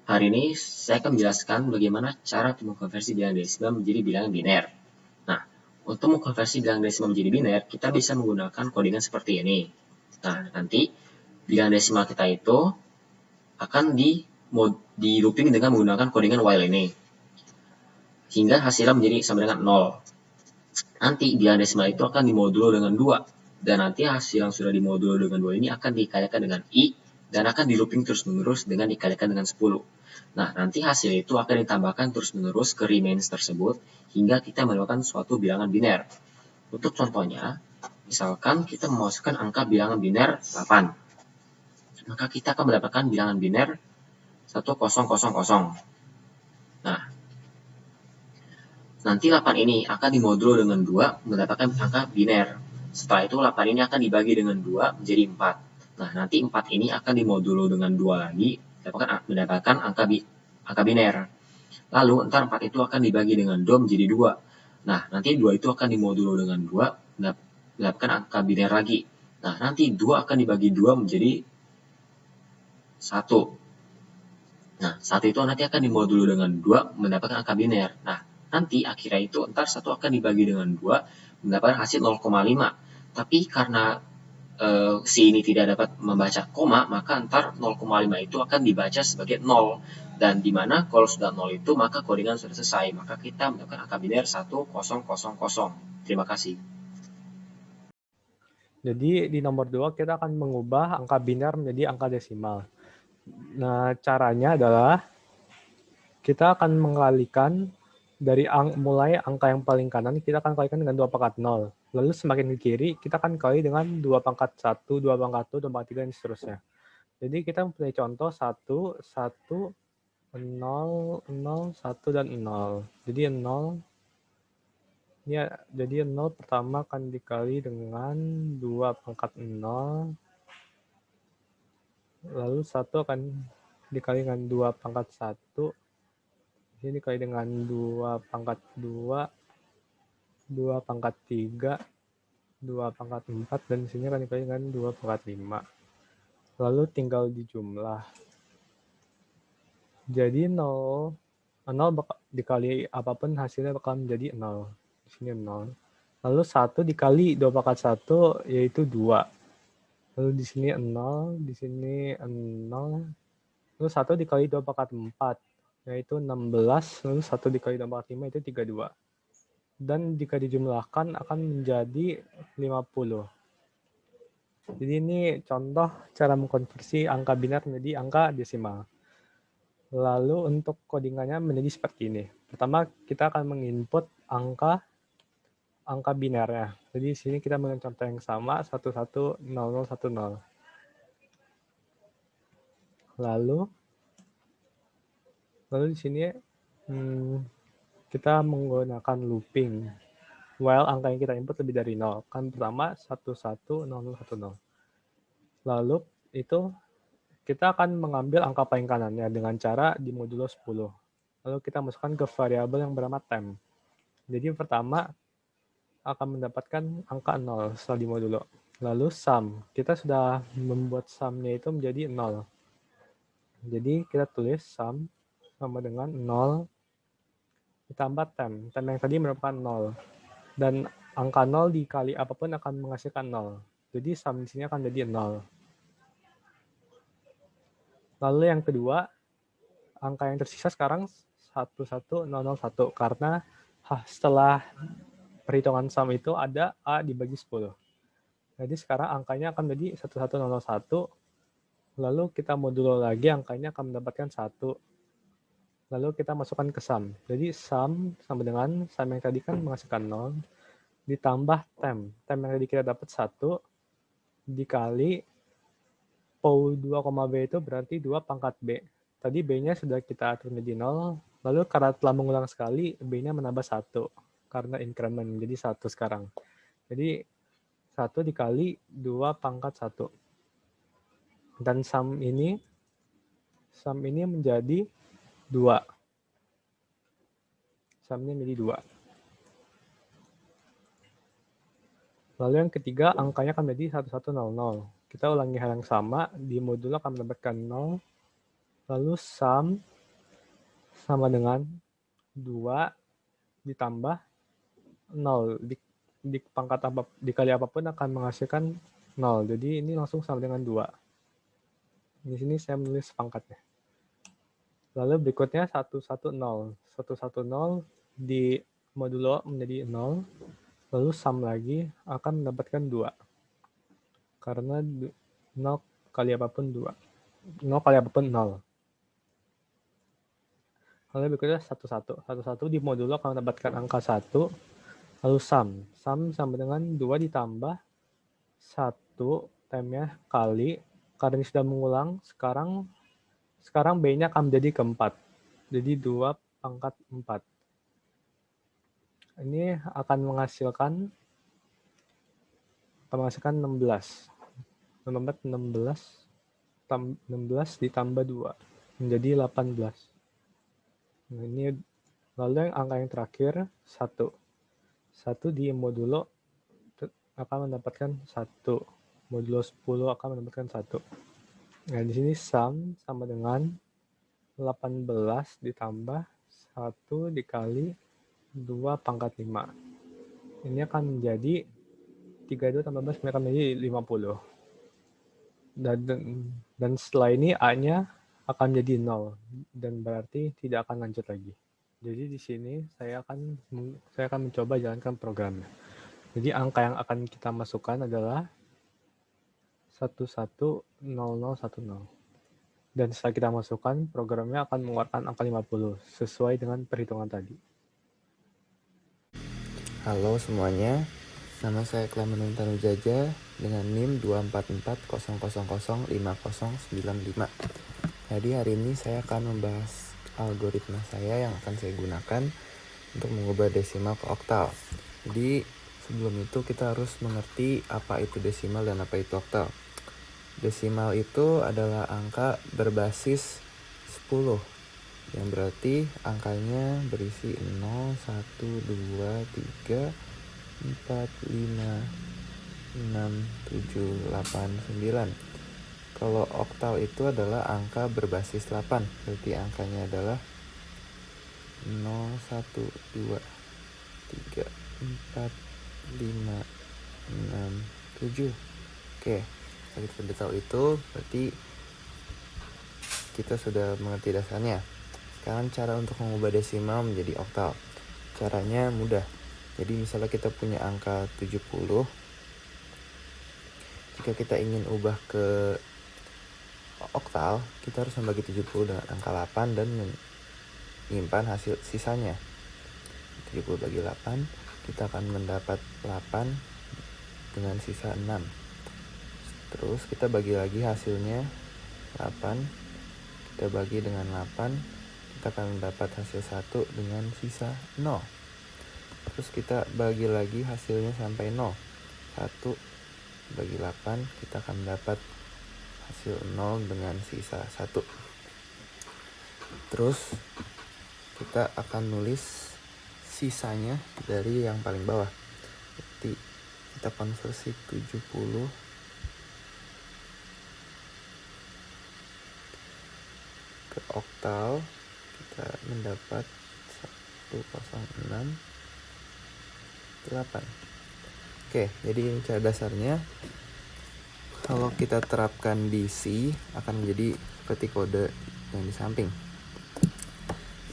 Hari ini saya akan menjelaskan bagaimana cara mengkonversi bilangan desimal menjadi bilangan biner. Nah, untuk mengkonversi bilangan desimal menjadi biner, kita bisa menggunakan codingan seperti ini. Nah, nanti bilangan desimal kita itu akan di looping dengan menggunakan codingan while ini. Hingga hasilnya menjadi sama dengan 0. Nanti bilangan desimal itu akan dimodulo dengan 2. Dan nanti hasil yang sudah dimodulo dengan 2 ini akan dikalikan dengan I dan akan di looping terus-menerus dengan dikalikan dengan 10. Nah, nanti hasil itu akan ditambahkan terus-menerus ke remains tersebut hingga kita mendapatkan suatu bilangan biner. Untuk contohnya, misalkan kita memasukkan angka bilangan biner 8. Maka kita akan mendapatkan bilangan biner 1000. Nah, nanti 8 ini akan dimodulo dengan 2 mendapatkan angka biner. Setelah itu 8 ini akan dibagi dengan 2 menjadi 4. Nah, nanti 4 ini akan dimodulo dengan 2 lagi mendapatkan angka biner. Lalu ntar 4 itu akan dibagi dengan 2 menjadi 2. Nah, nanti 2 itu akan dimodulo dengan 2 mendapatkan angka biner lagi. Nah, nanti 2 akan dibagi 2 menjadi 1. Nah, 1 itu nanti akan dimodulo dengan 2 mendapatkan angka biner. Nah, nanti akhirnya itu ntar 1 akan dibagi dengan 2 mendapatkan hasil 0,5. Tapi karena si ini tidak dapat membaca koma, maka ntar 0,5 itu akan dibaca sebagai 0. Dan dimana kalau sudah 0 itu, maka codingan sudah selesai. Maka kita mendapatkan angka biner 1000. Terima kasih. Jadi di nomor 2 kita akan mengubah angka biner menjadi angka desimal. Nah, caranya adalah kita akan mengalihkan dari mulai angka yang paling kanan, kita akan kalikan dengan 2 pangkat 0. Lalu semakin ke kiri, kita akan kali dengan 2 pangkat 1, 2 pangkat 2, 2 pangkat 3, dan seterusnya. Jadi kita mempunyai contoh 1, 1, 0, 0, 1, dan 0. Jadi 0, ya, jadi 0 pertama akan dikali dengan 2 pangkat 0. Lalu 1 akan dikali dengan 2 pangkat 1. Ini dikali dengan 2 pangkat 2, 2 pangkat 3, 2 pangkat 4, dan di sini akan dikali dengan 2 pangkat 5. Lalu tinggal dijumlah. Jadi 0 dikali apapun hasilnya bakal menjadi 0. Di sini 0. Lalu 1 dikali 2 pangkat 1 yaitu 2. Lalu di sini 0, di sini 0. Lalu 1 dikali 2 pangkat 4 yaitu 16. Lalu 1 dikali 2 pangkat 5 itu 32. Dan jika dijumlahkan akan menjadi 50. Jadi ini contoh cara mengkonversi angka biner menjadi angka desimal. Lalu untuk codingannya menjadi seperti ini. Pertama kita akan menginput angka binernya. Jadi di sini kita menggunakan contoh yang sama 110010. Lalu di sini kita menggunakan looping while angka yang kita input lebih dari 0. Kan pertama 110010. Lalu itu kita akan mengambil angka paling kanannya dengan cara dimodulo 10. Lalu kita masukkan ke variabel yang bernama temp. Jadi pertama akan mendapatkan angka 0 setelah dimodulo. Lalu sum. Kita sudah membuat sum-nya itu menjadi 0. Jadi kita tulis sum sama dengan 0 ditambah temp. Temp yang tadi merupakan 0. Dan angka 0 dikali apapun akan menghasilkan 0. Jadi sum di sini akan jadi 0. Lalu yang kedua, angka yang tersisa sekarang 11001 karena setelah perhitungan sum itu ada A dibagi 10. Jadi sekarang angkanya akan menjadi 11001. Lalu kita modulo lagi, angkanya akan mendapatkan 1. Lalu kita masukkan ke sum. Jadi sum sama dengan sum yang tadi kan menghasilkan 0. Ditambah temp. Temp yang tadi kita dapat 1 dikali POW 2, B itu berarti 2 pangkat B. Tadi B-nya sudah kita atur menjadi 0. Lalu karena telah mengulang sekali, B-nya menambah 1. Karena increment menjadi 1 sekarang. Jadi 1 dikali 2 pangkat 1. Dan sum ini menjadi 2. Sum-nya menjadi 2. Lalu yang ketiga, angkanya akan menjadi 1100. Kita ulangi hal yang sama, di modulo akan mendapatkan 0. Lalu sum sama dengan 2 ditambah 0. Di pangkat dikali apapun akan menghasilkan 0. Jadi ini langsung sama dengan 2. Di sini saya menulis pangkatnya. Lalu berikutnya 110. 110 di modulo menjadi 0. Lalu sum lagi akan mendapatkan 2. Karena 0 kali apapun 2. 0 kali apapun 0. Lalu berikutnya 11. 11 di modulo akan mendapatkan angka 1. Lalu sum. Sum sama dengan 2 ditambah 1 time-nya kali. Karena ini sudah mengulang, sekarang B-nya akan menjadi keempat. Jadi 2 pangkat 4. Ini akan menghasilkan 16. 16 ditambah 2 menjadi 18. Nah, ini lalu angka yang terakhir 1. 1 di modulo akan mendapatkan 1. Modulo 10 akan mendapatkan 1. Nah, di sini sum sama dengan 18 ditambah 1 dikali 2 pangkat 5. Ini akan menjadi 32 tambah 11 akan menjadi 50. Dan setelah ini A-nya akan menjadi 0 dan berarti tidak akan lanjut lagi. Jadi di sini saya akan mencoba jalankan programnya. Jadi angka yang akan kita masukkan adalah 110010. Dan setelah kita masukkan, programnya akan mengeluarkan angka 50 sesuai dengan perhitungan tadi. Halo semuanya, nama saya Clement Tanujaja dengan NIM 24400005095. Jadi hari ini saya akan membahas algoritma saya yang akan saya gunakan untuk mengubah desimal ke oktal. Jadi sebelum itu kita harus mengerti apa itu desimal dan apa itu oktal. Desimal itu adalah angka berbasis 10, yang berarti angkanya berisi 0, 1, 2, 3, 4, 5, 6, 7, 8, 9. Kalau oktal itu adalah angka berbasis 8, berarti angkanya adalah 0, 1, 2, 3, 4, 5, 6, 7. Oke, kalau kita sudah tahu itu, berarti kita sudah mengerti dasarnya. Sekarang cara untuk mengubah desimal menjadi oktal. Caranya mudah. Jadi misalnya kita punya angka 70. Jika kita ingin ubah ke oktal, kita harus membagi 70 dengan angka 8 dan menyimpan hasil sisanya. 70 bagi 8, kita akan mendapat 8 dengan sisa 6. Terus kita bagi lagi hasilnya 8, kita bagi dengan 8, kita akan mendapat hasil 1 dengan sisa 0. Terus kita bagi lagi hasilnya sampai 0. 1 bagi 8, kita akan mendapat hasil 0 dengan sisa 1. Terus kita akan nulis sisanya dari yang paling bawah. Jadi kita konversi 70 ke oktal, kita mendapat 1068. Oke, jadi ini cara dasarnya. Kalau kita terapkan di C, akan menjadi seperti kode yang di samping.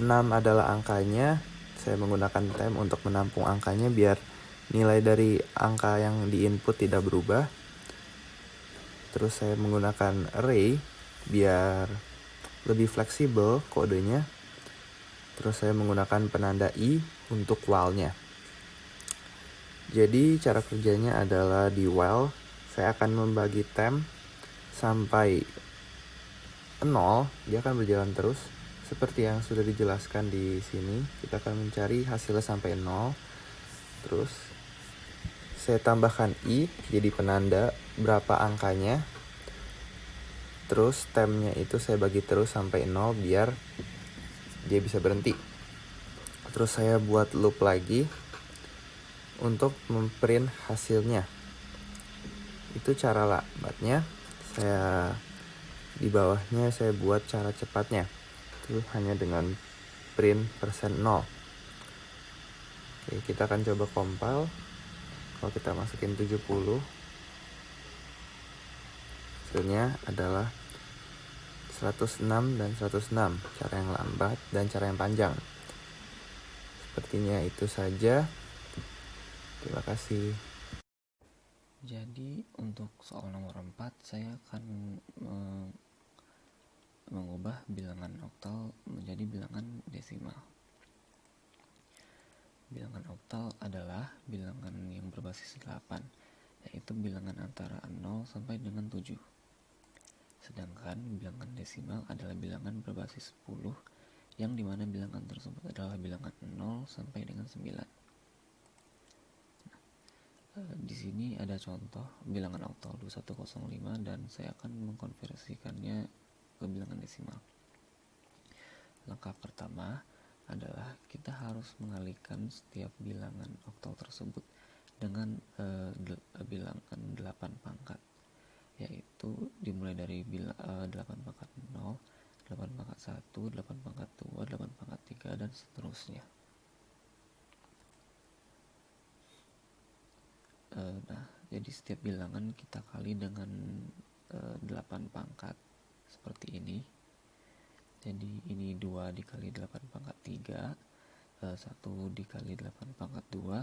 6 adalah angkanya, saya menggunakan time untuk menampung angkanya biar nilai dari angka yang di input tidak berubah. Terus saya menggunakan array biar lebih fleksibel kodenya. Terus saya menggunakan penanda I untuk while-nya. Jadi cara kerjanya adalah di while, saya akan membagi temp sampai 0, dia akan berjalan terus. Seperti yang sudah dijelaskan di sini, kita akan mencari hasilnya sampai 0. Terus saya tambahkan I jadi penanda berapa angkanya. Terus tempnya itu saya bagi terus sampai 0 biar dia bisa berhenti. Terus saya buat loop lagi untuk memprint hasilnya. Itu cara lambatnya. Saya di bawahnya saya buat cara cepatnya. Itu hanya dengan print persen 0. Oke, kita akan coba compile. Kalau kita masukin 70, hasilnya adalah 106 dan 106, cara yang lambat dan cara yang panjang. Sepertinya itu saja. Terima kasih. Jadi untuk soal nomor 4 saya akan mengubah bilangan oktal menjadi bilangan desimal. Bilangan oktal adalah bilangan yang berbasis 8, yaitu bilangan antara 0 sampai dengan 7. Sedangkan bilangan desimal adalah bilangan berbasis 10, yang dimana bilangan tersebut adalah bilangan 0 sampai dengan 9. Di sini ada contoh bilangan oktal 2105 dan saya akan mengkonversikannya ke bilangan desimal. Langkah pertama adalah kita harus mengalihkan setiap bilangan oktal tersebut dengan bilangan 8 pangkat, yaitu dimulai dari 8 pangkat 0, 8 pangkat 1, 8 pangkat 2, 8 pangkat 3, dan seterusnya. Nah, jadi setiap bilangan kita kali dengan 8 pangkat seperti ini. Jadi ini 2 dikali 8 pangkat 3, 1 dikali 8 pangkat 2,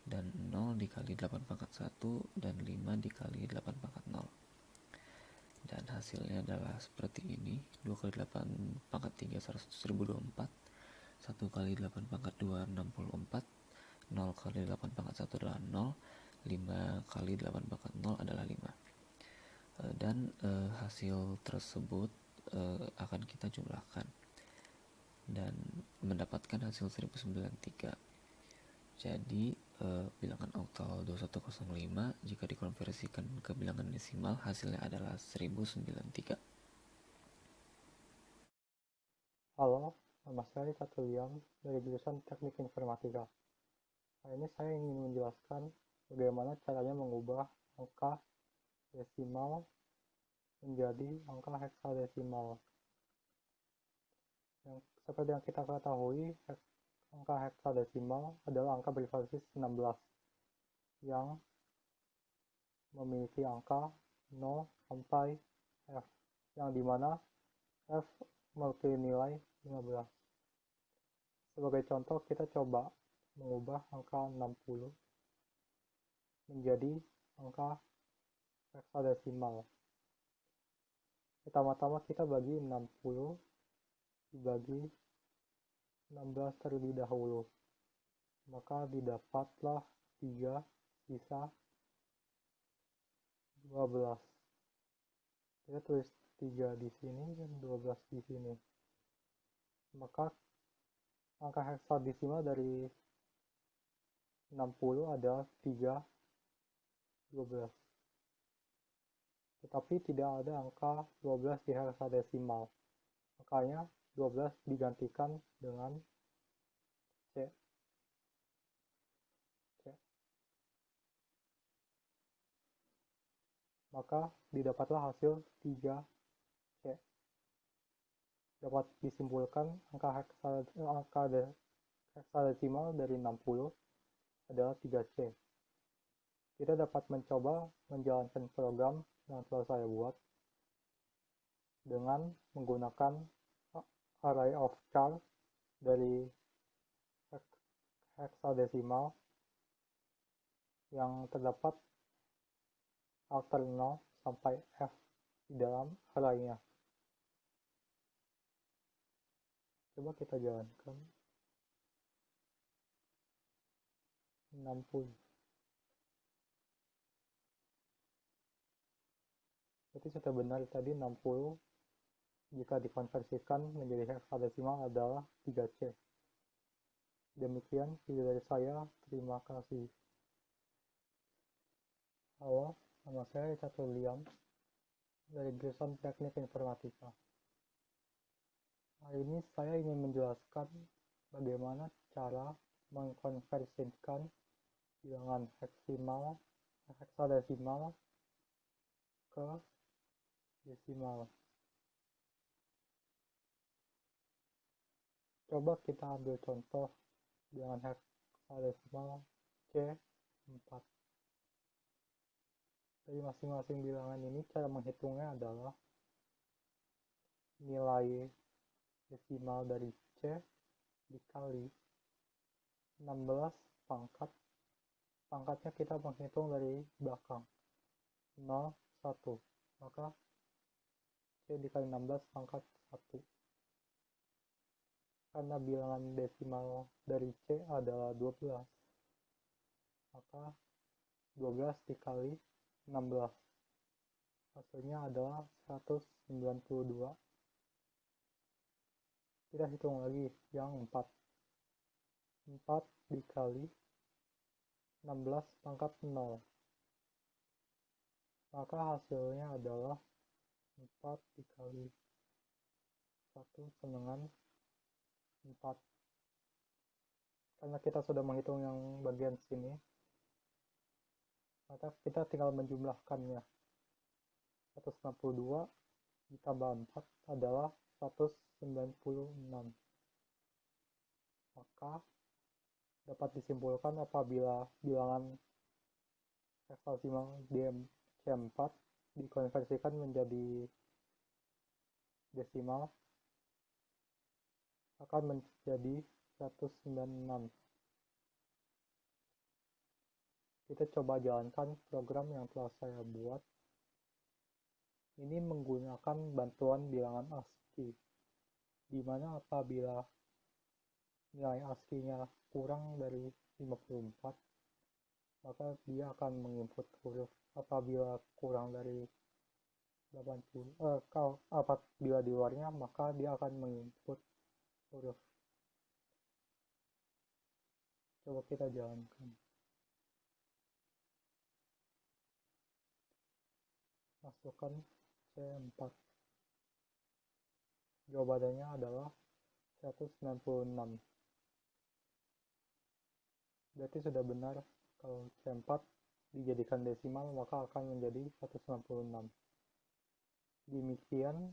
dan 0 dikali 8 pangkat 1, dan 5 dikali 8 pangkat 0. Dan hasilnya adalah seperti ini. 2 kali 8 pangkat 3 1024, 1 kali 8 pangkat 2 64, 0 kali 8 pangkat 1 adalah 0, 5 kali 8 pangkat 0 adalah 5. Dan hasil tersebut akan kita jumlahkan dan mendapatkan hasil 1093. Jadi bilangan oktal 2105 jika dikonversikan ke bilangan desimal hasilnya adalah 1093. Halo, nama saya Catuliam dari jurusan Teknik Informatika. Hari ini saya ingin menjelaskan bagaimana caranya mengubah angka desimal menjadi angka heksadesimal. Seperti yang kita ketahui, angka heksadesimal adalah angka berbasis 16 yang memiliki angka 0 sampai F, yang dimana F memiliki nilai 15. Sebagai contoh, kita coba mengubah angka 60 menjadi angka heksadesimal. Pertama-tama kita bagi 60 dibagi 16 terlebih dahulu. Maka didapatlah 3 sisa 12. Kita tulis 3 di sini dan 12 di sini. Maka angka heksadesimal dari 60 adalah 3, 12. Tetapi tidak ada angka 12 di heksadesimal. Makanya 12 digantikan dengan C. Maka didapatlah hasil 3C. Dapat disimpulkan angka heksadesimal dari 60 adalah 3C. Kita dapat mencoba menjalankan program yang telah saya buat dengan menggunakan array of char dari heksadesimal yang terdapat alter 0 sampai F di dalam array-nya. Coba kita jalankan. 60. Berarti sudah benar tadi 60 jika dikonversikan menjadi heksadesimal adalah 3C. Demikian video dari saya. Terima kasih. Halo, nama saya Catuliam dari jurusan Teknik Informatika. Hari ini saya ingin menjelaskan bagaimana cara mengkonversikan bilangan heksadesimal ke desimal. Coba kita ambil contoh dengan heksadesimal C4. Dari masing-masing bilangan ini cara menghitungnya adalah nilai desimal dari C dikali 16 pangkat. Pangkatnya kita menghitung dari belakang 0, 1. Maka C dikali 16 pangkat 1. Karena bilangan desimal dari C adalah 12. Maka 12 dikali 16. Hasilnya adalah 192. Kita hitung lagi yang 4. 4 dikali 16 pangkat 0. Maka hasilnya adalah 4 dikali 1/4. Karena kita sudah menghitung yang bagian sini, maka kita tinggal menjumlahkannya. 162 ditambah 4 adalah 196. Maka dapat disimpulkan apabila bilangan heksadesimal C4 dikonversikan menjadi desimal akan menjadi 196. Kita coba jalankan program yang telah saya buat. Ini menggunakan bantuan bilangan ASCII, di mana apabila nilai ASCII-nya kurang dari 54, maka dia akan menginput huruf. Apabila kurang dari 80, apabila di luarnya, maka dia akan menginput huruf. Coba kita jalankan. Masukkan C4. Jawabannya adalah 196. Berarti sudah benar kalau C4 dijadikan desimal maka akan menjadi 196. Demikian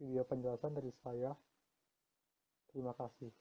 video penjelasan dari saya. Terima kasih.